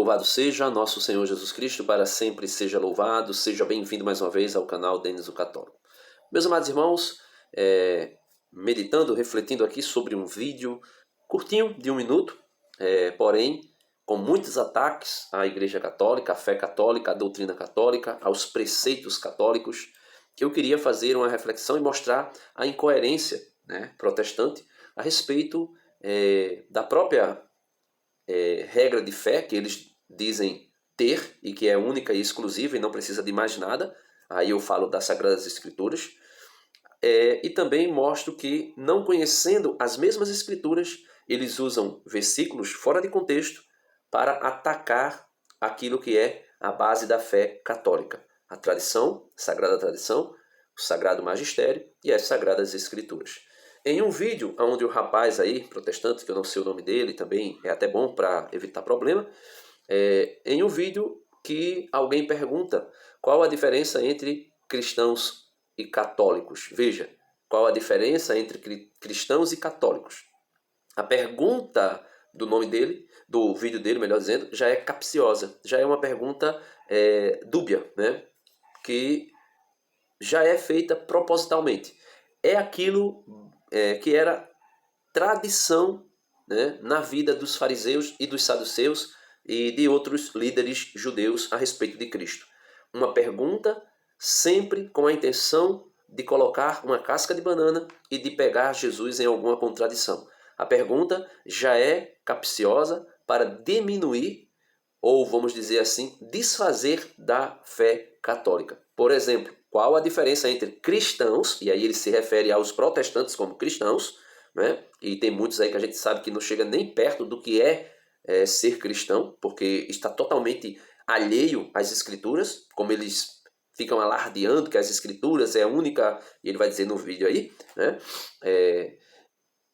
Louvado seja nosso Senhor Jesus Cristo, para sempre seja louvado. Seja bem-vindo mais uma vez ao canal Denis o Católico. Meus amados irmãos, meditando, refletindo aqui sobre um vídeo curtinho, de 1 minuto, porém com muitos ataques à Igreja Católica, à fé católica, à doutrina católica, aos preceitos católicos, que eu queria fazer uma reflexão e mostrar a incoerência, protestante a respeito da própria regra de fé que eles dizem ter e que é única e exclusiva e não precisa de mais nada. Aí eu falo das Sagradas Escrituras. E também mostro que, não conhecendo as mesmas Escrituras, eles usam versículos fora de contexto para atacar aquilo que é a base da fé católica. A tradição, a Sagrada Tradição, o Sagrado Magistério e as Sagradas Escrituras. Em um vídeo onde o rapaz aí, protestante, que eu não sei o nome dele, também é até bom para evitar problema, em um vídeo que alguém pergunta qual a diferença entre cristãos e católicos. Veja, qual a diferença entre cristãos e católicos. A pergunta do nome dele, do vídeo dele, melhor dizendo, já é capciosa, já é uma pergunta dúbia, que já é feita propositalmente. É aquilo que era tradição, na vida dos fariseus e dos saduceus e de outros líderes judeus a respeito de Cristo. Uma pergunta sempre com a intenção de colocar uma casca de banana e de pegar Jesus em alguma contradição. A pergunta já é capciosa para diminuir, ou vamos dizer assim, desfazer da fé católica. Por exemplo, qual a diferença entre cristãos, e aí ele se refere aos protestantes como cristãos, e tem muitos aí que a gente sabe que não chega nem perto do que é ser cristão, porque está totalmente alheio às Escrituras, como eles ficam alardeando que as Escrituras é a única, e ele vai dizer no vídeo aí,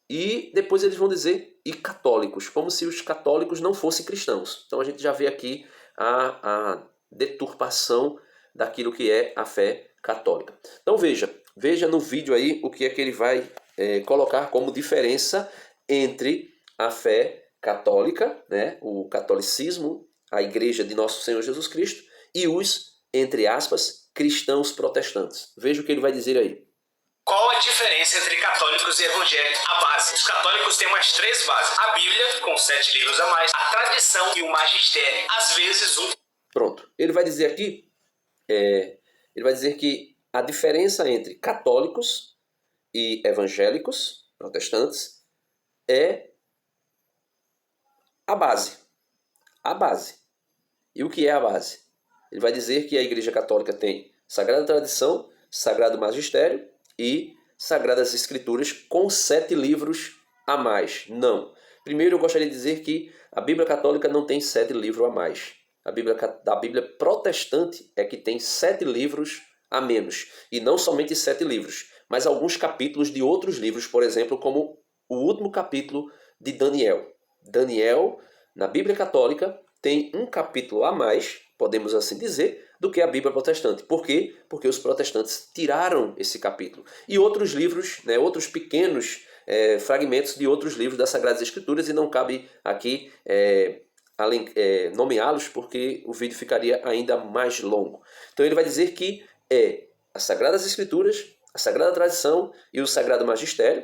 e depois eles vão dizer, e católicos, como se os católicos não fossem cristãos. Então a gente já vê aqui a deturpação daquilo que é a fé católica. Então veja no vídeo aí o que é que ele vai colocar como diferença entre a fé católica, o catolicismo, a igreja de nosso Senhor Jesus Cristo, e os, entre aspas, cristãos protestantes. Veja o que ele vai dizer aí. Qual a diferença entre católicos e evangélicos? A base. Os católicos têm umas 3 bases. A Bíblia, com 7 livros a mais, a tradição e o magistério. Às vezes Pronto. Ele vai dizer aqui, ele vai dizer que a diferença entre católicos e evangélicos, protestantes, é a base. A base. E o que é a base? Ele vai dizer que a Igreja Católica tem Sagrada Tradição, Sagrado Magistério e Sagradas Escrituras com 7 livros a mais. Não. Primeiro eu gostaria de dizer que a Bíblia Católica não tem 7 livros a mais. A Bíblia protestante é que tem 7 livros a menos. E não somente 7 livros, mas alguns capítulos de outros livros, por exemplo, como o último capítulo de Daniel. Daniel, na Bíblia Católica, tem um capítulo a mais, podemos assim dizer, do que a Bíblia protestante. Por quê? Porque os protestantes tiraram esse capítulo. E outros livros, outros pequenos fragmentos de outros livros das Sagradas Escrituras, e não cabe aqui nomeá-los, porque o vídeo ficaria ainda mais longo. Então ele vai dizer que as Sagradas Escrituras, a Sagrada Tradição e o Sagrado Magistério,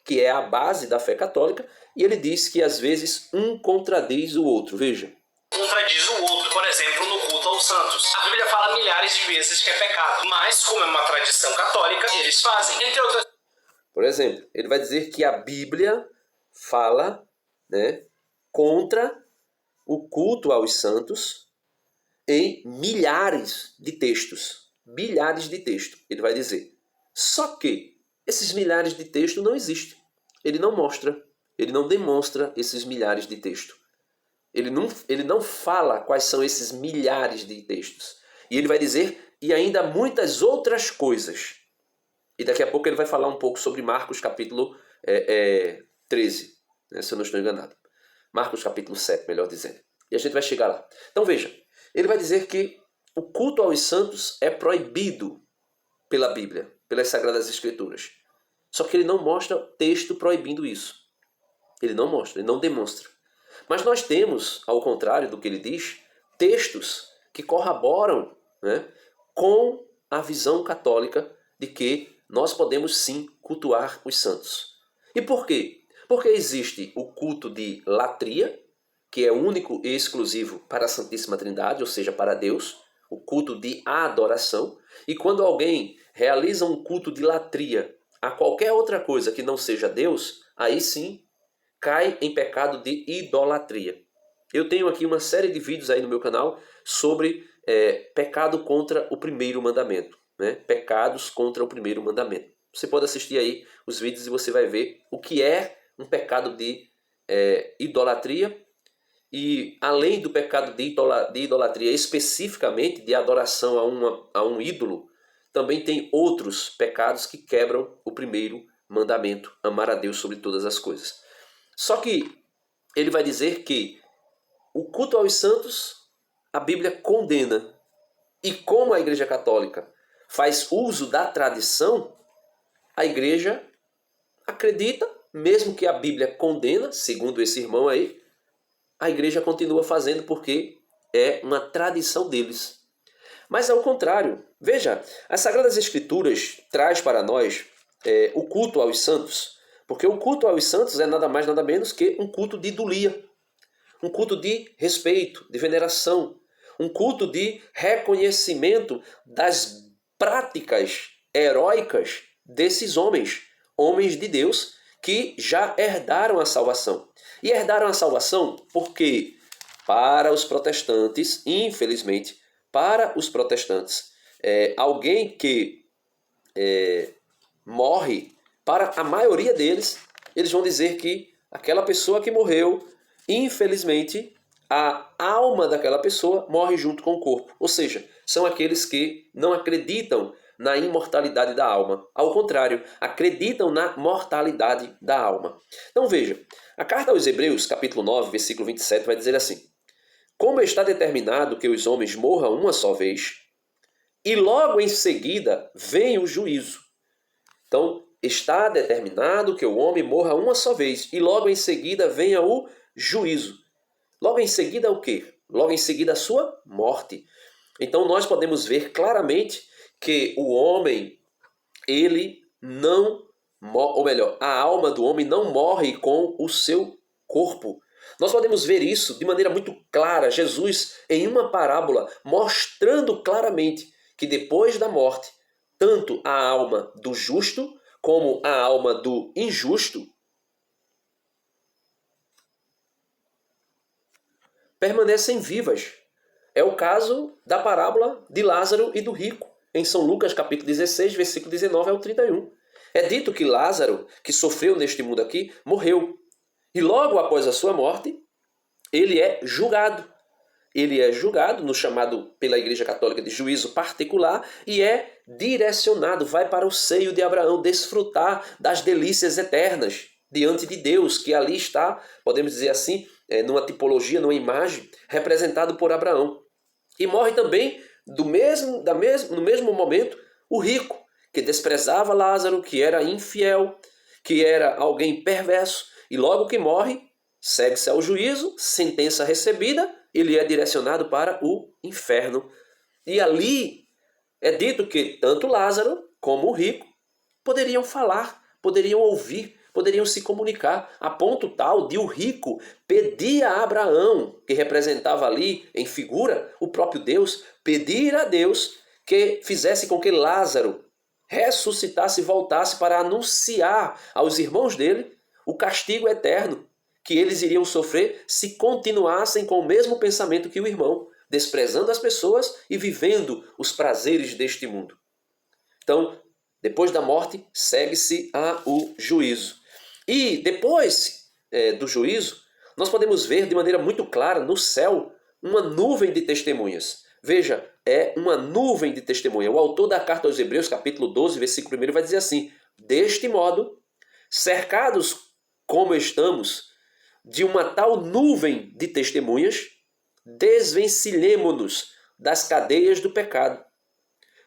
que é a base da fé católica, e ele diz que às vezes um contradiz o outro. Veja. Contradiz o outro, por exemplo, no culto aos santos. A Bíblia fala milhares de vezes que é pecado, mas como é uma tradição católica, eles fazem, entre outras. Por exemplo, ele vai dizer que a Bíblia fala contra o culto aos santos em milhares de textos. Milhares de textos, ele vai dizer. Só que esses milhares de textos não existem. Ele não mostra, ele não demonstra esses milhares de textos. Ele não fala quais são esses milhares de textos. E ele vai dizer, e ainda muitas outras coisas. E daqui a pouco ele vai falar um pouco sobre Marcos capítulo 13, se eu não estou enganado. Marcos capítulo 7, melhor dizendo. E a gente vai chegar lá. Então veja, ele vai dizer que o culto aos santos é proibido pela Bíblia, pelas Sagradas Escrituras. Só que ele não mostra texto proibindo isso. Ele não mostra, ele não demonstra. Mas nós temos, ao contrário do que ele diz, textos que corroboram, né, com a visão católica de que nós podemos sim cultuar os santos. E por quê? Porque existe o culto de latria, que é único e exclusivo para a Santíssima Trindade, ou seja, para Deus, o culto de adoração. E quando alguém realiza um culto de latria a qualquer outra coisa que não seja Deus, aí sim cai em pecado de idolatria. Eu tenho aqui uma série de vídeos aí no meu canal sobre pecado contra o primeiro mandamento, né? Pecados contra o primeiro mandamento. Você pode assistir aí os vídeos e você vai ver o que é um pecado de idolatria. E além do pecado de idolatria, especificamente de adoração a um ídolo, também tem outros pecados que quebram o primeiro mandamento, amar a Deus sobre todas as coisas. Só que ele vai dizer que o culto aos santos, a Bíblia condena. E como a Igreja Católica faz uso da tradição, a Igreja acredita, mesmo que a Bíblia condena, segundo esse irmão aí, a Igreja continua fazendo porque é uma tradição deles. Mas ao contrário, veja, as Sagradas Escrituras traz para nós o culto aos santos, porque o culto aos santos é nada mais nada menos que um culto de idolia, um culto de respeito, de veneração, um culto de reconhecimento das práticas heróicas desses homens, homens de Deus, que já herdaram a salvação. E herdaram a salvação porque, para os protestantes, infelizmente, para os protestantes, alguém que morre, para a maioria deles, eles vão dizer que aquela pessoa que morreu, infelizmente, a alma daquela pessoa morre junto com o corpo. Ou seja, são aqueles que não acreditam na imortalidade da alma. Ao contrário, acreditam na mortalidade da alma. Então veja, a carta aos Hebreus, capítulo 9, versículo 27, vai dizer assim: como está determinado que os homens morram uma só vez, e logo em seguida vem o juízo. Então, está determinado que o homem morra uma só vez, e logo em seguida venha o juízo. Logo em seguida o quê? Logo em seguida a sua morte. Então nós podemos ver claramente que o homem, ele não, ou melhor, a alma do homem não morre com o seu corpo. Nós podemos ver isso de maneira muito clara. Jesus, em uma parábola, mostrando claramente que depois da morte, tanto a alma do justo como a alma do injusto permanecem vivas. É o caso da parábola de Lázaro e do rico, em São Lucas capítulo 16, versículo 19 ao 31. É dito que Lázaro, que sofreu neste mundo aqui, morreu. E logo após a sua morte, ele é julgado. Ele é julgado no chamado pela Igreja Católica de juízo particular e é direcionado, vai para o seio de Abraão desfrutar das delícias eternas diante de Deus, que ali está, podemos dizer assim, numa tipologia, numa imagem, representado por Abraão. E morre também no mesmo momento o rico, que desprezava Lázaro, que era infiel, que era alguém perverso, e logo que morre, segue-se ao juízo, sentença recebida, ele é direcionado para o inferno. E ali é dito que tanto Lázaro como o rico poderiam falar, poderiam ouvir, poderiam se comunicar, a ponto tal de o rico pedir a Abraão, que representava ali em figura o próprio Deus, pedir a Deus que fizesse com que Lázaro ressuscitasse e voltasse para anunciar aos irmãos dele o castigo eterno que eles iriam sofrer se continuassem com o mesmo pensamento que o irmão, desprezando as pessoas e vivendo os prazeres deste mundo. Então, depois da morte, segue-se ao juízo. E depois do juízo, nós podemos ver de maneira muito clara no céu uma nuvem de testemunhas. Veja, é uma nuvem de testemunha. O autor da carta aos Hebreus, capítulo 12, versículo 1, vai dizer assim: deste modo, cercados como estamos de uma tal nuvem de testemunhas, desvencilhemo-nos das cadeias do pecado.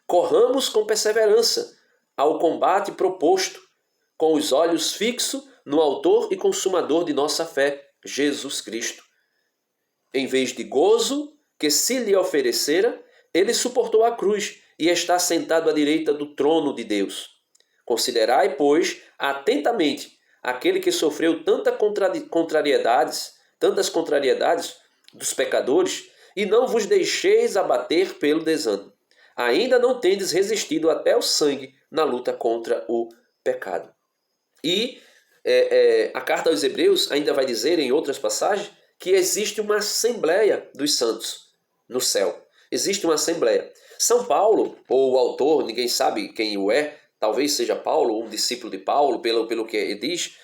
Corramos com perseverança ao combate proposto, com os olhos fixos no autor e consumador de nossa fé, Jesus Cristo. Em vez de gozo que se lhe oferecera, ele suportou a cruz e está sentado à direita do trono de Deus. Considerai, pois, atentamente aquele que sofreu tantas contrariedades dos pecadores, e não vos deixeis abater pelo desânimo. Ainda não tendes resistido até o sangue na luta contra o pecado. E a carta aos Hebreus ainda vai dizer, em outras passagens, que existe uma assembleia dos santos no céu. Existe uma assembleia. São Paulo, ou o autor, ninguém sabe quem o é, talvez seja Paulo, ou um discípulo de Paulo, pelo que ele diz,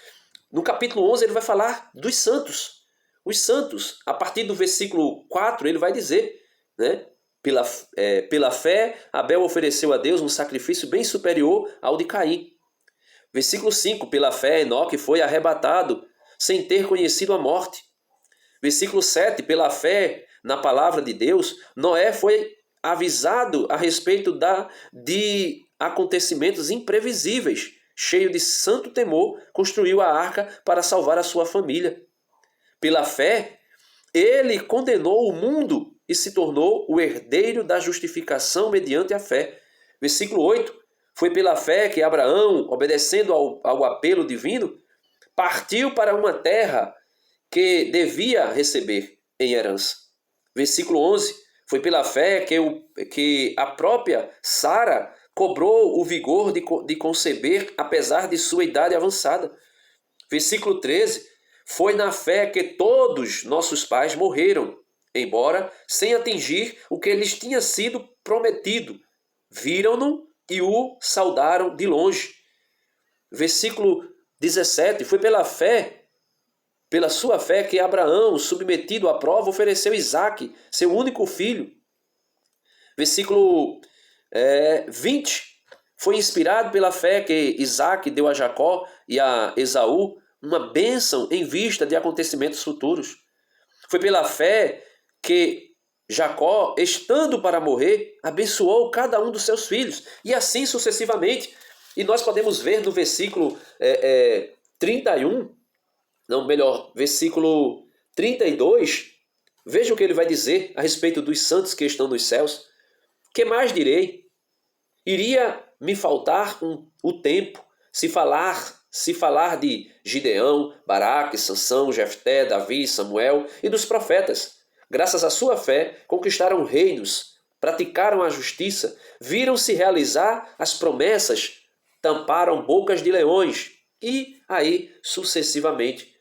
no capítulo 11 ele vai falar dos santos. Os santos, a partir do versículo 4, ele vai dizer, né? Pela fé, Abel ofereceu a Deus um sacrifício bem superior ao de Caim. Versículo 5, pela fé, Enoque foi arrebatado sem ter conhecido a morte. Versículo 7, pela fé na palavra de Deus, Noé foi avisado a respeito de acontecimentos imprevisíveis. Cheio de santo temor, construiu a arca para salvar a sua família. Pela fé, ele condenou o mundo e se tornou o herdeiro da justificação mediante a fé. Versículo 8, foi pela fé que Abraão, obedecendo ao apelo divino, partiu para uma terra que devia receber em herança. Versículo 11, foi pela fé que a própria Sara cobrou o vigor de conceber, apesar de sua idade avançada. Versículo 13, foi na fé que todos nossos pais morreram, embora sem atingir o que lhes tinha sido prometido. Viram-no e o saudaram de longe. Versículo 17, foi pela sua fé que Abraão, submetido à prova, ofereceu Isaque, seu único filho. Versículo 20, foi inspirado pela fé que Isaque deu a Jacó e a Esaú uma bênção em vista de acontecimentos futuros. Foi pela fé que Jacó, estando para morrer, abençoou cada um dos seus filhos, e assim sucessivamente. E nós podemos ver no versículo 31, não, melhor, versículo 32, veja o que ele vai dizer a respeito dos santos que estão nos céus. Que mais direi? Iria me faltar o tempo se falar de Gideão, Baraque, Sansão, Jefté, Davi, Samuel e dos profetas. Graças à sua fé, conquistaram reinos, praticaram a justiça, viram-se realizar as promessas, tamparam bocas de leões e aí sucessivamente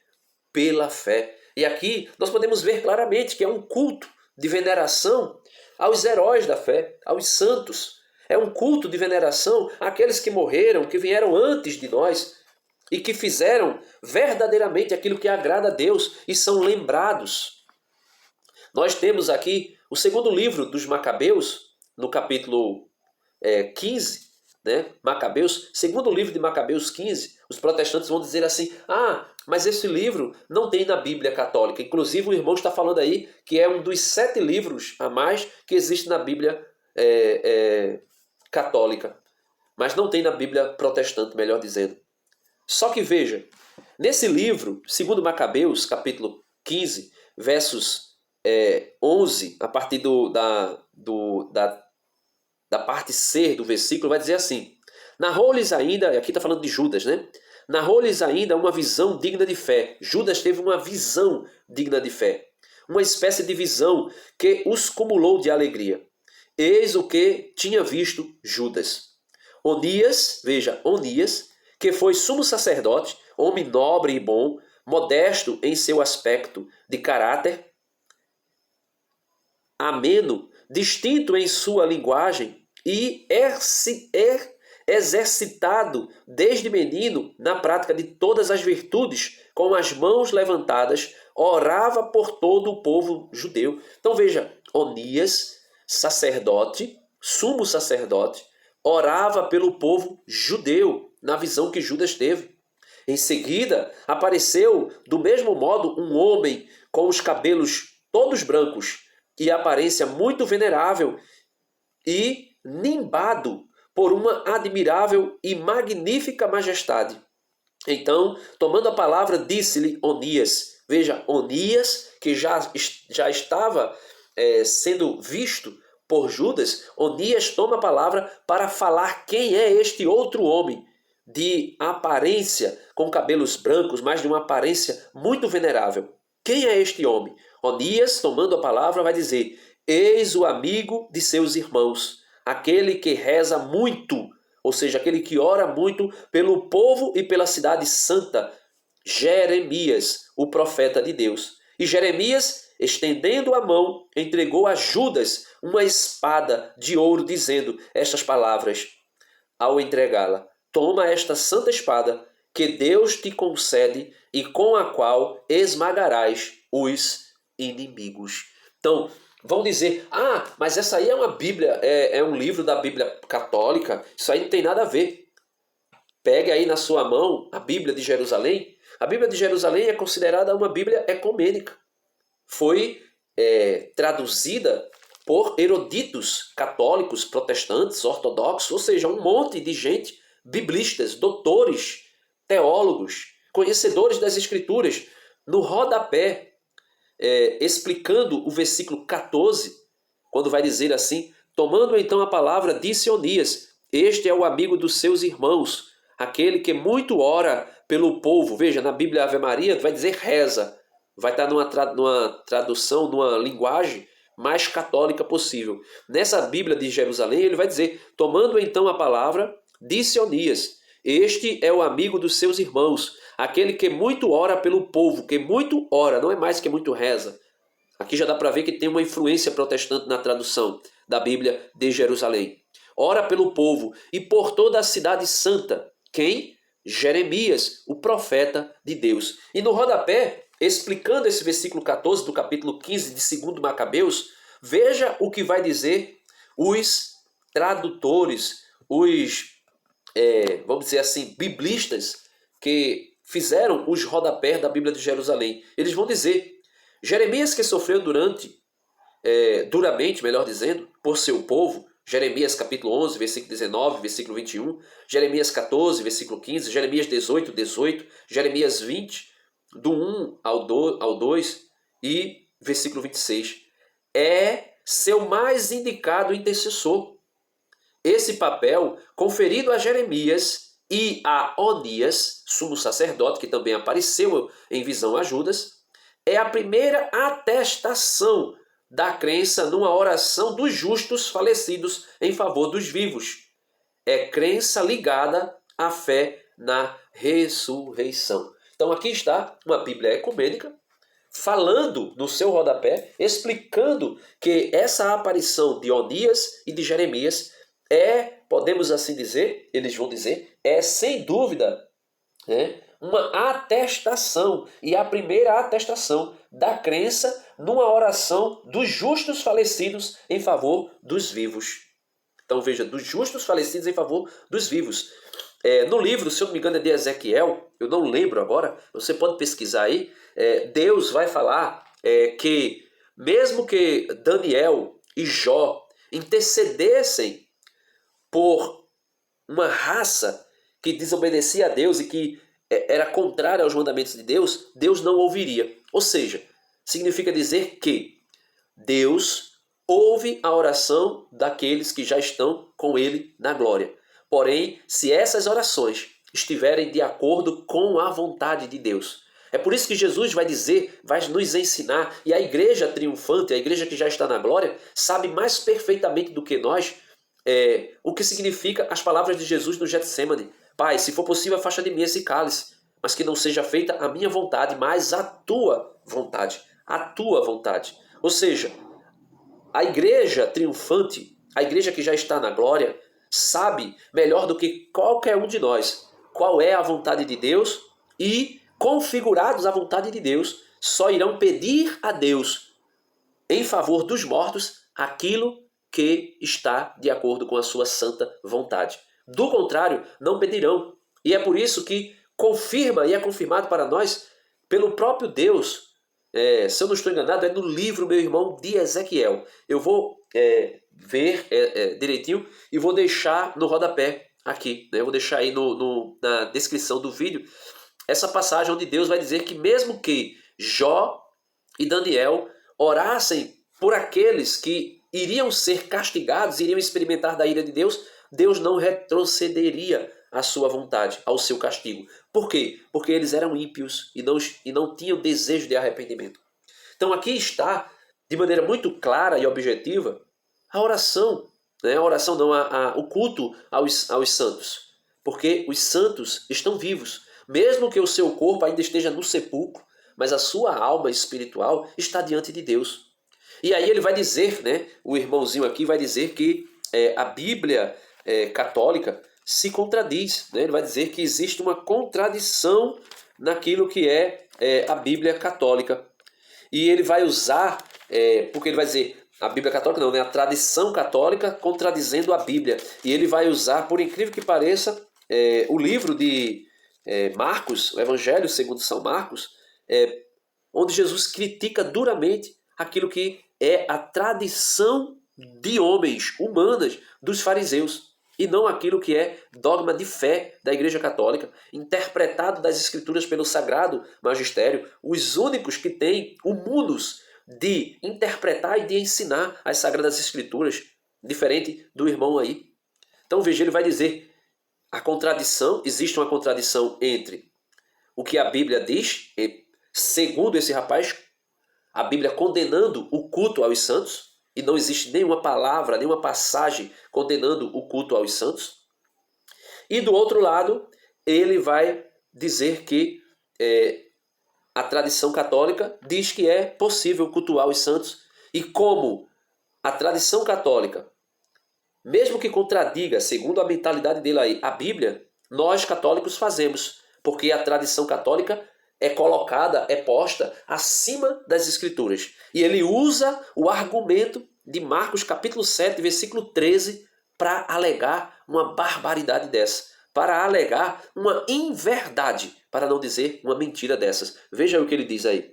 pela fé. E aqui nós podemos ver claramente que é um culto de veneração aos heróis da fé, aos santos. É um culto de veneração àqueles que morreram, que vieram antes de nós e que fizeram verdadeiramente aquilo que agrada a Deus e são lembrados. Nós temos aqui o segundo livro dos Macabeus, no capítulo 15, né? Macabeus, segundo livro de Macabeus 15, os protestantes vão dizer assim, mas esse livro não tem na Bíblia católica. Inclusive o irmão está falando aí que é um dos 7 livros a mais que existe na Bíblia católica, mas não tem na Bíblia protestante, melhor dizendo. Só que veja, nesse livro, segundo Macabeus, capítulo 15, versos 11, a partir da parte C do versículo, vai dizer assim, narrou-lhes ainda, aqui está falando de Judas, né? Narrou-lhes ainda uma visão digna de fé. Judas teve uma visão digna de fé, uma espécie de visão que os cumulou de alegria. Eis o que tinha visto Judas. Onias, veja, Onias, que foi sumo sacerdote, homem nobre e bom, modesto em seu aspecto de caráter, ameno, distinto em sua linguagem e exercitado desde menino na prática de todas as virtudes, com as mãos levantadas, orava por todo o povo judeu. Então veja, Onias, sacerdote, sumo sacerdote, orava pelo povo judeu, na visão que Judas teve. Em seguida, apareceu do mesmo modo um homem com os cabelos todos brancos e aparência muito venerável e nimbado por uma admirável e magnífica majestade. Então, tomando a palavra, disse-lhe Onias, Veja, Onias, que já estava sendo visto por Judas, Onias toma a palavra para falar quem é este outro homem de aparência com cabelos brancos, mas de uma aparência muito venerável. Quem é este homem? Onias, tomando a palavra, vai dizer: eis o amigo de seus irmãos, aquele que reza muito, ou seja, aquele que ora muito pelo povo e pela cidade santa, Jeremias, o profeta de Deus. E Jeremias, estendendo a mão, entregou a Judas uma espada de ouro, dizendo estas palavras ao entregá-la: toma esta santa espada que Deus te concede e com a qual esmagarás os inimigos. Então, vão dizer: ah, mas essa aí é uma Bíblia, é um livro da Bíblia católica, isso aí não tem nada a ver. Pegue aí na sua mão a Bíblia de Jerusalém. A Bíblia de Jerusalém é considerada uma Bíblia ecumênica. Foi traduzida por eruditos católicos, protestantes, ortodoxos, ou seja, um monte de gente, biblistas, doutores, teólogos, conhecedores das Escrituras. No rodapé, explicando o versículo 14, quando vai dizer assim: tomando então a palavra, disse Onias: este é o amigo dos seus irmãos, aquele que muito ora pelo povo. Veja, na Bíblia Ave Maria vai dizer reza. Vai estar numa tradução, numa linguagem mais católica possível. Nessa Bíblia de Jerusalém, ele vai dizer: tomando então a palavra, disse Onias: este é o amigo dos seus irmãos, aquele que muito ora pelo povo, que muito ora, não é mais que muito reza. Aqui já dá para ver que tem uma influência protestante na tradução da Bíblia de Jerusalém. Ora pelo povo e por toda a cidade santa. Quem? Jeremias, o profeta de Deus. E no rodapé, explicando esse versículo 14 do capítulo 15 de 2 Macabeus, veja o que vai dizer os tradutores, vamos dizer assim, biblistas que fizeram os rodapés da Bíblia de Jerusalém. Eles vão dizer: Jeremias, que sofreu duramente, melhor dizendo, por seu povo, Jeremias capítulo 11, versículo 19, versículo 21, Jeremias 14, versículo 15, Jeremias 18, 18, Jeremias 20, do 1 ao 2 e versículo 26. É seu mais indicado intercessor. Esse papel, conferido a Jeremias e a Onias, sumo sacerdote, que também apareceu em visão a Judas, é a primeira atestação da crença numa oração dos justos falecidos em favor dos vivos. É crença ligada à fé na ressurreição. Então aqui está uma Bíblia ecumênica, falando no seu rodapé, explicando que essa aparição de Onias e de Jeremias podemos assim dizer, eles vão dizer, sem dúvida, uma atestação, e a primeira atestação da crença numa oração dos justos falecidos em favor dos vivos. Então veja, dos justos falecidos em favor dos vivos. No livro, se eu não me engano, é de Ezequiel, eu não lembro agora, você pode pesquisar aí, Deus vai falar que mesmo que Daniel e Jó intercedessem por uma raça que desobedecia a Deus e que era contrária aos mandamentos de Deus, Deus não ouviria. Ou seja, significa dizer que Deus ouve a oração daqueles que já estão com Ele na glória. Porém, se essas orações estiverem de acordo com a vontade de Deus. É por isso que Jesus vai dizer, vai nos ensinar, e a igreja triunfante, a igreja que já está na glória, sabe mais perfeitamente do que nós o que significa as palavras de Jesus no Getsemane. Pai, se for possível, afasta de mim esse cálice, mas que não seja feita a minha vontade, mas a tua vontade. A tua vontade. Ou seja, a igreja triunfante, a igreja que já está na glória, sabe melhor do que qualquer um de nós qual é a vontade de Deus e, configurados à vontade de Deus, só irão pedir a Deus em favor dos mortos aquilo que está de acordo com a sua santa vontade. Do contrário, não pedirão. E é por isso que confirma e é confirmado para nós pelo próprio Deus. Se eu não estou enganado, é no livro, meu irmão, de Ezequiel. Eu vou ver direitinho e vou deixar no rodapé aqui. Eu vou deixar aí na descrição do vídeo essa passagem onde Deus vai dizer que mesmo que Jó e Daniel orassem por aqueles que iriam ser castigados, iriam experimentar da ira de Deus, Deus não retrocederia à sua vontade, ao seu castigo. Por quê? Porque eles eram ímpios e não tinham desejo de arrependimento. Então aqui está, de maneira muito clara e objetiva, a oração. Né? A oração não, o culto aos santos. Porque os santos estão vivos. Mesmo que o seu corpo ainda esteja no sepulcro, mas a sua alma espiritual está diante de Deus. E aí ele vai dizer, né, o irmãozinho aqui vai dizer que a Bíblia católica se contradiz. Né? Ele vai dizer que existe uma contradição naquilo que é a Bíblia católica. E ele vai usar, porque ele vai dizer, a Bíblia católica não, né? A tradição católica contradizendo a Bíblia. E ele vai usar, por incrível que pareça, o livro de Marcos, o Evangelho segundo São Marcos, onde Jesus critica duramente aquilo que é a tradição de homens, humanas, dos fariseus, e não aquilo que é dogma de fé da Igreja Católica, interpretado das Escrituras pelo Sagrado Magistério, os únicos que têm o munus de interpretar e de ensinar as Sagradas Escrituras, diferente do irmão aí. Então veja, ele vai dizer, existe uma contradição entre o que a Bíblia diz, segundo esse rapaz, a Bíblia condenando o culto aos santos, e não existe nenhuma palavra, nenhuma passagem condenando o culto aos santos. E do outro lado, ele vai dizer que a tradição católica diz que é possível cultuar os santos, e como a tradição católica, mesmo que contradiga, segundo a mentalidade dele aí, a Bíblia, nós católicos fazemos, porque a tradição católica é colocada, é posta acima das Escrituras. E ele usa o argumento de Marcos capítulo 7, versículo 13, para alegar uma barbaridade dessa, para alegar uma inverdade, para não dizer uma mentira dessas. Veja o que ele diz aí.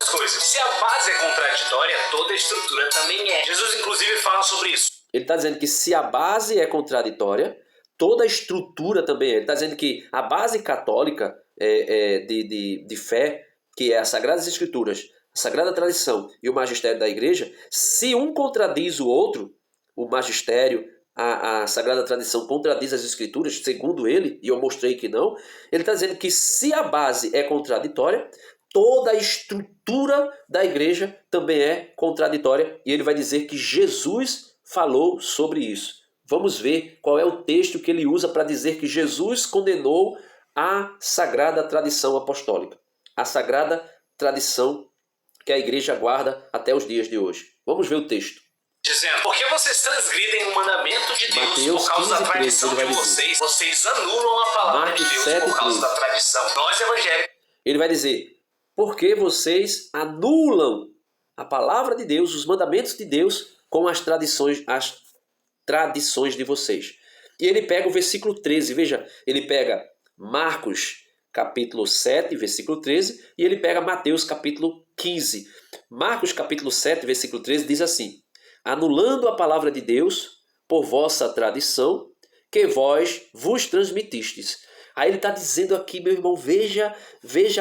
Se a base é contraditória, toda a estrutura também é. Jesus inclusive fala sobre isso. Ele está dizendo que se a base é contraditória, toda a estrutura também é. Ele está dizendo que a base católica de fé, que é as Sagradas Escrituras, a Sagrada Tradição e o magistério da Igreja, se um contradiz o outro, o magistério, a Sagrada Tradição contradiz as Escrituras, segundo ele, e eu mostrei que não, ele está dizendo que se a base é contraditória, toda a estrutura da Igreja também é contraditória, e ele vai dizer que Jesus falou sobre isso. Vamos ver qual é o texto que ele usa para dizer que Jesus condenou a Sagrada Tradição Apostólica, a Sagrada Tradição que a Igreja guarda até os dias de hoje. Vamos ver o texto. Dizendo, porque vocês transgridem o mandamento de Deus Mateus por causa 15, da tradição 13, de vocês anulam a palavra Marcos de Deus 7, por causa 13. da tradição. Nós evangélicos. Ele vai dizer, porque vocês anulam a palavra de Deus, os mandamentos de Deus, com as tradições de vocês. E ele pega o versículo 13, veja, ele pega Marcos capítulo 7, versículo 13, e ele pega Mateus capítulo 15. Marcos capítulo 7, versículo 13 diz assim, anulando a palavra de Deus por vossa tradição, que vós vos transmitistes. Aí ele está dizendo aqui, meu irmão, veja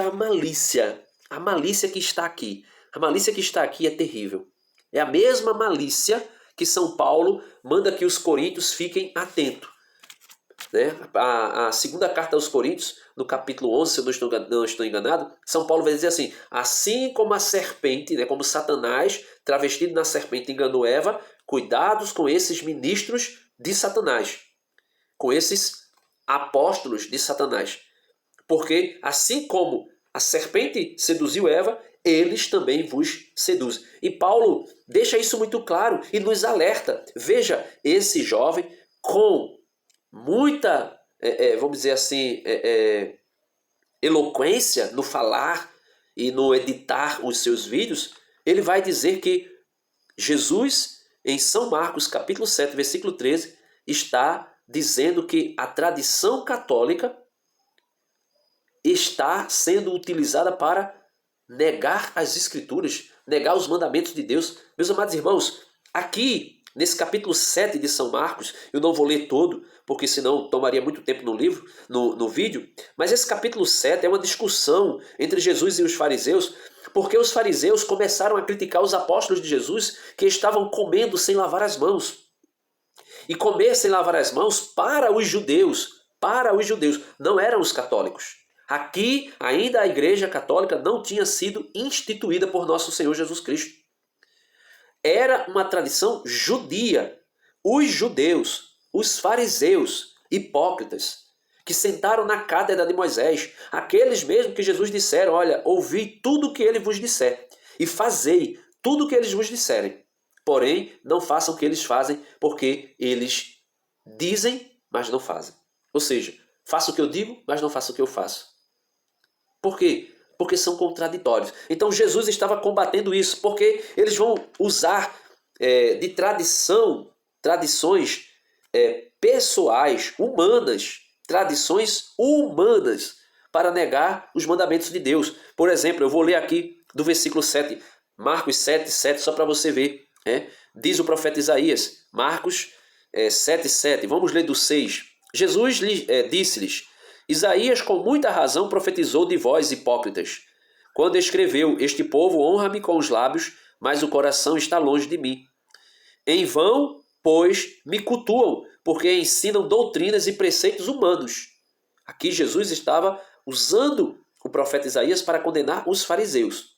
a malícia que está aqui. A malícia que está aqui é terrível. É a mesma malícia que São Paulo manda que os coríntios fiquem atentos. Né? A segunda carta aos Coríntios, no capítulo 11, se eu não estou enganado, São Paulo vai dizer assim, assim como a serpente, né, como Satanás, travestido na serpente, enganou Eva, cuidados com esses ministros de Satanás, com esses apóstolos de Satanás. Porque assim como a serpente seduziu Eva, eles também vos seduzem. E Paulo deixa isso muito claro e nos alerta. Veja, esse jovem com muita, vamos dizer assim, eloquência no falar e no editar os seus vídeos, ele vai dizer que Jesus, em São Marcos, capítulo 7, versículo 13, está dizendo que a tradição católica está sendo utilizada para negar as Escrituras, negar os mandamentos de Deus. Meus amados irmãos, aqui nesse capítulo 7 de São Marcos, eu não vou ler todo, porque senão tomaria muito tempo no livro, no vídeo, mas esse capítulo 7 é uma discussão entre Jesus e os fariseus, porque os fariseus começaram a criticar os apóstolos de Jesus que estavam comendo sem lavar as mãos. E comer sem lavar as mãos para os judeus, não eram os católicos. Aqui, ainda a Igreja Católica não tinha sido instituída por nosso Senhor Jesus Cristo. Era uma tradição judia. Os judeus, os fariseus, hipócritas, que sentaram na cátedra de Moisés, aqueles mesmos que Jesus disseram, olha, ouvi tudo o que ele vos disser e fazei tudo o que eles vos disserem. Porém, não façam o que eles fazem, porque eles dizem, mas não fazem. Ou seja, faço o que eu digo, mas não faço o que eu faço. Por quê? Porque são contraditórios. Então Jesus estava combatendo isso, porque eles vão usar de tradições pessoais, humanas, tradições humanas, para negar os mandamentos de Deus. Por exemplo, eu vou ler aqui do versículo 7, Marcos 7, 7, só para você ver. Diz o profeta Isaías, Marcos 7, 7, vamos ler do 6. Jesus disse-lhes, Isaías com muita razão profetizou de vós, hipócritas, quando escreveu, este povo honra-me com os lábios, mas o coração está longe de mim. Em vão, pois, me cultuam, porque ensinam doutrinas e preceitos humanos. Aqui Jesus estava usando o profeta Isaías para condenar os fariseus.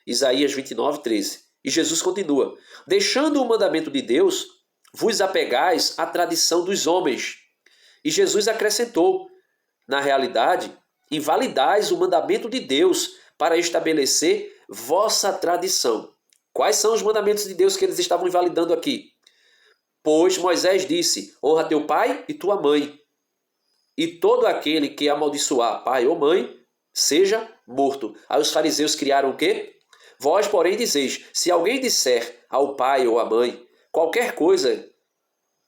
Isaías 29, 13. E Jesus continua, deixando o mandamento de Deus, vos apegais à tradição dos homens. E Jesus acrescentou, na realidade, invalidais o mandamento de Deus para estabelecer vossa tradição. Quais são os mandamentos de Deus que eles estavam invalidando aqui? Pois Moisés disse, honra teu pai e tua mãe. E todo aquele que amaldiçoar pai ou mãe, seja morto. Aí os fariseus criaram o quê? Vós, porém, dizeis, se alguém disser ao pai ou à mãe, qualquer coisa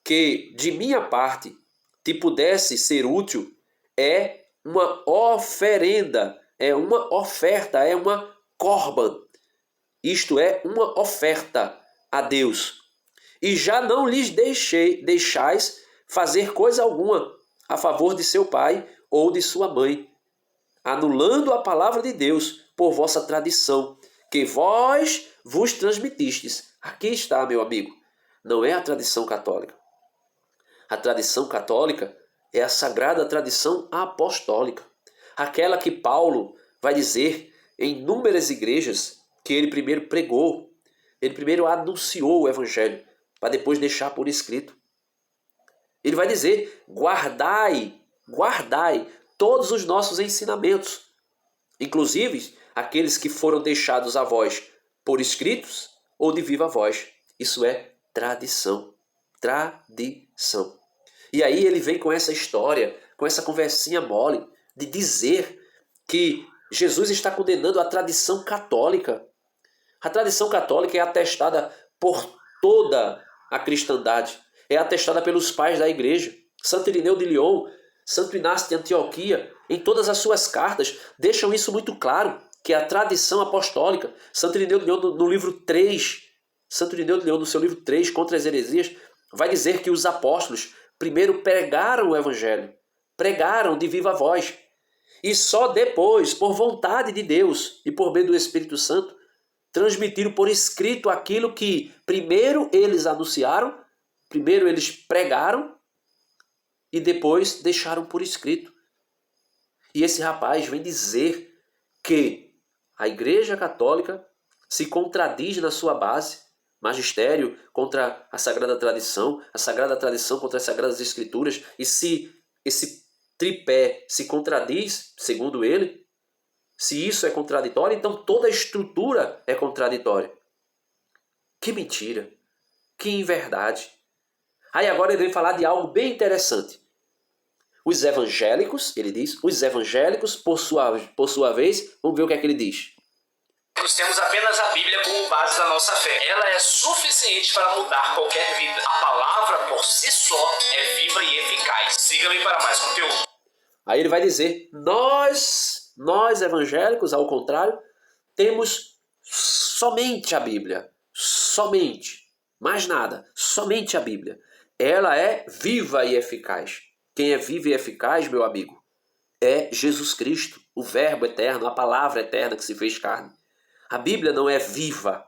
que de minha parte te pudesse ser útil, é uma oferenda, é uma oferta, é uma corban. Isto é uma oferta a Deus. E já não lhes deixais fazer coisa alguma a favor de seu pai ou de sua mãe, anulando a palavra de Deus por vossa tradição, que vós vos transmitistes. Aqui está, meu amigo. Não é a tradição católica. A tradição católica é a sagrada tradição apostólica. Aquela que Paulo vai dizer em inúmeras igrejas que ele primeiro pregou, ele primeiro anunciou o evangelho, para depois deixar por escrito. Ele vai dizer, guardai todos os nossos ensinamentos, inclusive aqueles que foram deixados a vós por escritos ou de viva voz. Isso é tradição. Tradição. E aí ele vem com essa história, com essa conversinha mole, de dizer que Jesus está condenando a tradição católica. A tradição católica é atestada por toda a cristandade. É atestada pelos pais da igreja. Santo Irineu de Lyon, Santo Inácio de Antioquia, em todas as suas cartas, deixam isso muito claro, que é a tradição apostólica. Santo Irineu de Lyon, no livro 3, Santo Irineu de Lyon, no seu livro 3, Contra as Heresias, vai dizer que os apóstolos primeiro pregaram o evangelho, pregaram de viva voz, e só depois, por vontade de Deus e por meio do Espírito Santo, transmitiram por escrito aquilo que primeiro eles anunciaram, primeiro eles pregaram e depois deixaram por escrito. E esse rapaz vem dizer que a Igreja Católica se contradiz na sua base, magistério contra a Sagrada Tradição contra as Sagradas Escrituras, e se esse tripé se contradiz, segundo ele, se isso é contraditório, então toda a estrutura é contraditória. Que mentira! Que inverdade! Aí agora ele vem falar de algo bem interessante. Os evangélicos, ele diz, os evangélicos, por sua vez, vamos ver o que é que ele diz. Nós temos apenas a Bíblia como base da nossa fé. Ela é suficiente para mudar qualquer vida. A palavra por si só é viva e eficaz. Siga-me para mais conteúdo. Aí ele vai dizer, nós evangélicos, ao contrário, temos somente a Bíblia. Somente. mais nada, somente a Bíblia. Ela é viva e eficaz. Quem é vivo e eficaz, meu amigo, é Jesus Cristo, o Verbo eterno, a palavra eterna que se fez carne. A Bíblia não é viva.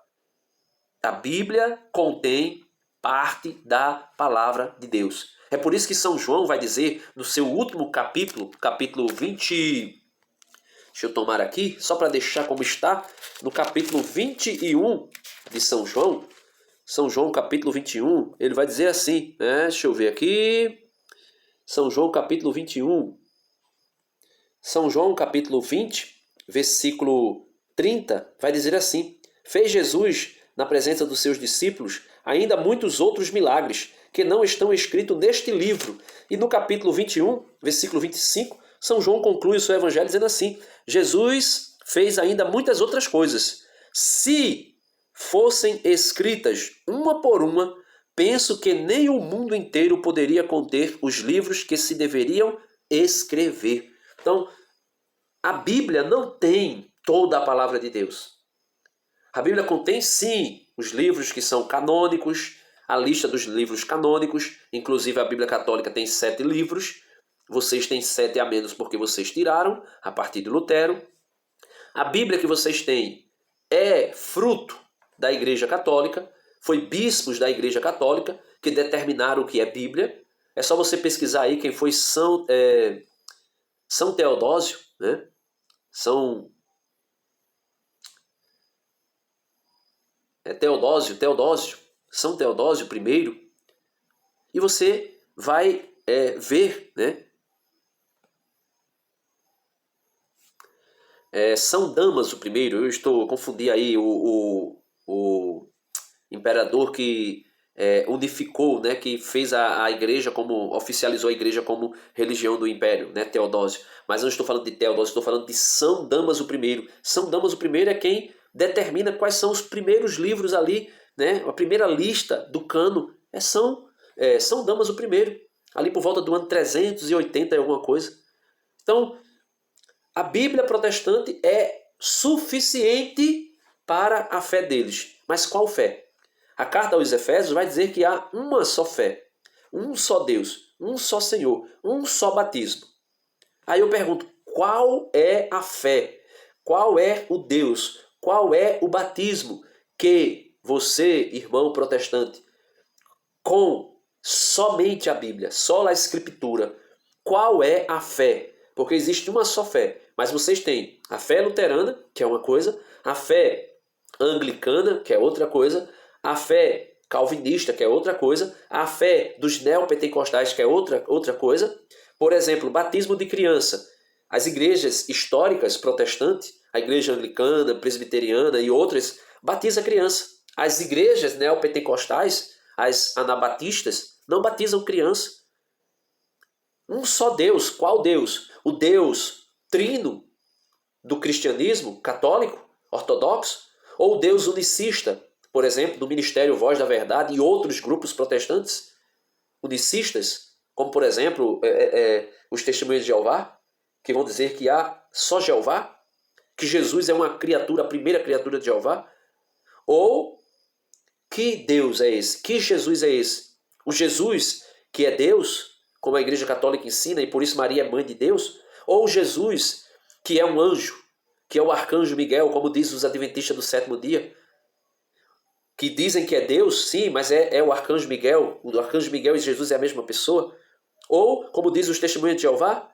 A Bíblia contém parte da palavra de Deus. É por isso que São João vai dizer no seu último capítulo, capítulo 20... Deixa eu tomar aqui, só para deixar como está, no capítulo 21 de São João, capítulo 21, ele vai dizer assim, né? Deixa eu ver aqui, São João capítulo 21, São João capítulo 20, versículo 30, vai dizer assim: fez Jesus, na presença dos seus discípulos, ainda muitos outros milagres, que não estão escritos neste livro. E no capítulo 21, versículo 25, São João conclui o seu evangelho dizendo assim: Jesus fez ainda muitas outras coisas. Se fossem escritas uma por uma, penso que nem o mundo inteiro poderia conter os livros que se deveriam escrever. Então, a Bíblia não tem toda a palavra de Deus. A Bíblia contém, sim, os livros que são canônicos, a lista dos livros canônicos, inclusive a Bíblia Católica tem 7 livros, vocês têm 7 a menos porque vocês tiraram, a partir de Lutero. A Bíblia que vocês têm é fruto da Igreja Católica, foi bispos da Igreja Católica que determinaram o que é Bíblia. É só você pesquisar aí quem foi São Teodósio, né? São São Teodósio I, e você vai ver, né? São Damaso I, eu estou confundindo aí o imperador que unificou, né, que fez a igreja oficializou a igreja como religião do império, né, Teodósio. Mas não estou falando de Teodósio, estou falando de São Damaso I. São Damaso I é quem determina quais são os primeiros livros ali, né, a primeira lista do cano é São Damaso I, ali por volta do ano 380 e alguma coisa. Então, a Bíblia protestante é suficiente para a fé deles. Mas qual fé? A carta aos Efésios vai dizer que há uma só fé, um só Deus, um só Senhor, um só batismo. Aí eu pergunto, qual é a fé? Qual é o Deus? Qual é o batismo que você, irmão protestante, com somente a Bíblia, só a Escritura, qual é a fé? Porque existe uma só fé, mas vocês têm a fé luterana, que é uma coisa, a fé anglicana, que é outra coisa, a fé calvinista, que é outra coisa, a fé dos neopentecostais, que é outra coisa. Por exemplo, batismo de criança. As igrejas históricas protestantes, a igreja anglicana, presbiteriana e outras, batizam a criança. As igrejas neopentecostais, as anabatistas, não batizam criança. Um só Deus. Qual Deus? O Deus trino do cristianismo católico, ortodoxo, ou o Deus unicista, por exemplo, do Ministério Voz da Verdade e outros grupos protestantes unicistas, como por exemplo os Testemunhas de Jeová, que vão dizer que há só Jeová, que Jesus é uma criatura, a primeira criatura de Jeová. Ou que Deus é esse? Que Jesus é esse? O Jesus que é Deus, como a Igreja Católica ensina, e por isso Maria é mãe de Deus? Ou Jesus que é um anjo, que é o arcanjo Miguel, como dizem os adventistas do sétimo dia, que dizem que é Deus, sim, mas é o arcanjo Miguel. O arcanjo Miguel e Jesus é a mesma pessoa. Ou, como dizem os Testemunhas de Jeová,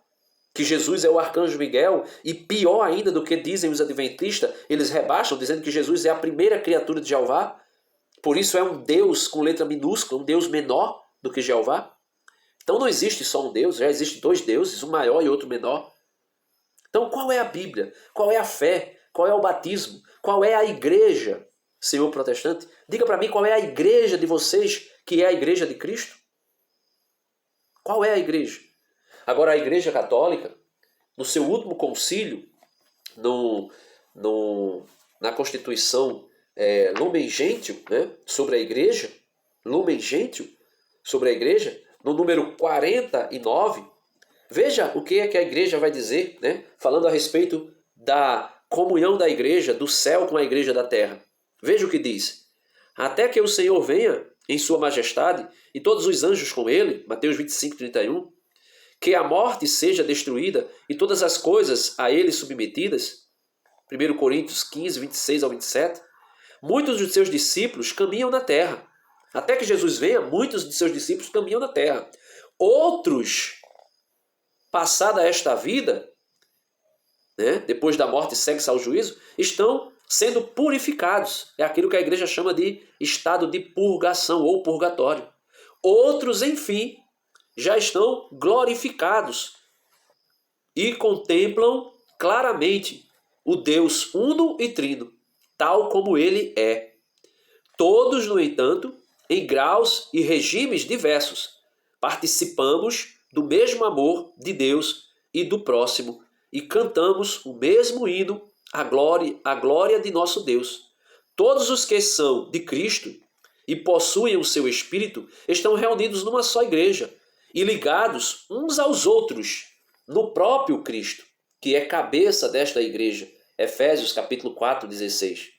que Jesus é o arcanjo Miguel, e pior ainda do que dizem os adventistas, eles rebaixam dizendo que Jesus é a primeira criatura de Jeová, por isso é um Deus com letra minúscula, um Deus menor do que Jeová. Então não existe só um Deus, já existem 2 deuses, um maior e outro menor. Então qual é a Bíblia? Qual é a fé? Qual é o batismo? Qual é a igreja, senhor protestante? Diga para mim qual é a igreja de vocês, que é a igreja de Cristo. Qual é a igreja? Agora a Igreja Católica, no seu último concílio, na Constituição Lumen Gentium, né, sobre a igreja, Lumen Gentium, sobre a igreja, no número 49, veja o que é que a igreja vai dizer, né, falando a respeito da comunhão da igreja, do céu com a igreja da terra. Veja o que diz. até que o Senhor venha em sua majestade e todos os anjos com ele, Mateus 25, 31, que a morte seja destruída e todas as coisas a ele submetidas, 1 Coríntios 15, 26 ao 27, muitos dos seus discípulos caminham na terra. Até que Jesus venha, muitos de seus discípulos caminham na terra. Outros, passada esta vida, né, depois da morte segue-se ao juízo, estão sendo purificados. É aquilo que a igreja chama de estado de purgação ou purgatório. Outros, enfim, já estão glorificados e contemplam claramente o Deus uno e trino, tal como ele é. Todos, no entanto, em graus e regimes diversos, participamos do mesmo amor de Deus e do próximo e cantamos o mesmo hino, a glória de nosso Deus. Todos os que são de Cristo e possuem o seu Espírito estão reunidos numa só igreja e ligados uns aos outros no próprio Cristo, que é cabeça desta igreja. Efésios capítulo 4, 16.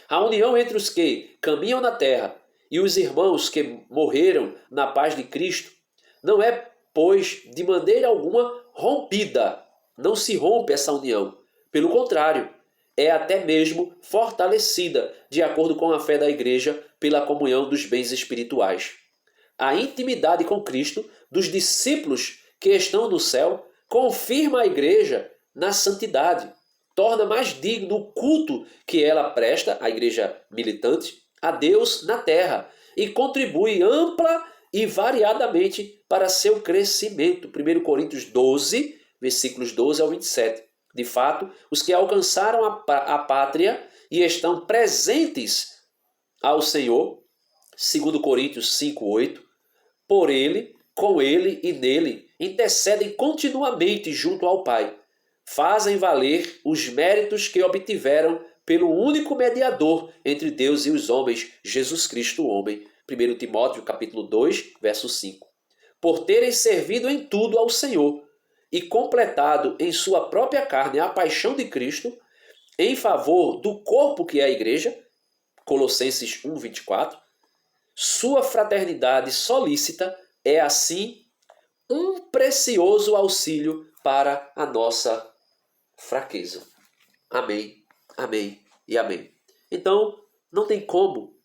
A união entre os que caminham na terra e os irmãos que morreram na paz de Cristo não é, pois, de maneira alguma rompida. Não se rompe essa união. Pelo contrário, é até mesmo fortalecida de acordo com a fé da igreja pela comunhão dos bens espirituais. A intimidade com Cristo dos discípulos que estão no céu confirma a igreja na santidade, torna mais digno o culto que ela presta, a igreja militante, a Deus na terra e contribui ampla e variadamente para seu crescimento. 1 Coríntios 12, versículos 12 ao 27. De fato, os que alcançaram a pátria e estão presentes ao Senhor, 2 Coríntios 5, 8, por ele, com ele e nele, intercedem continuamente junto ao Pai. Fazem valer os méritos que obtiveram pelo único mediador entre Deus e os homens, Jesus Cristo, o homem. 1 Timóteo capítulo 2, verso 5. Por terem servido em tudo ao Senhor e completado em sua própria carne a paixão de Cristo em favor do corpo que é a igreja, Colossenses 1, 24, sua fraternidade solícita é assim um precioso auxílio para a nossa fraqueza. Amém, amém e amém. Então, não tem como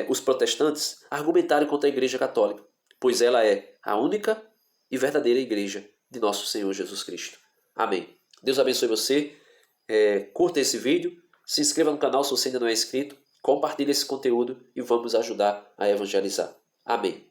os protestantes argumentarem contra a Igreja Católica, pois ela é a única e verdadeira igreja de nosso Senhor Jesus Cristo. Amém. Deus abençoe você. Curta esse vídeo, se inscreva no canal se você ainda não é inscrito, compartilhe esse conteúdo e vamos ajudar a evangelizar. Amém.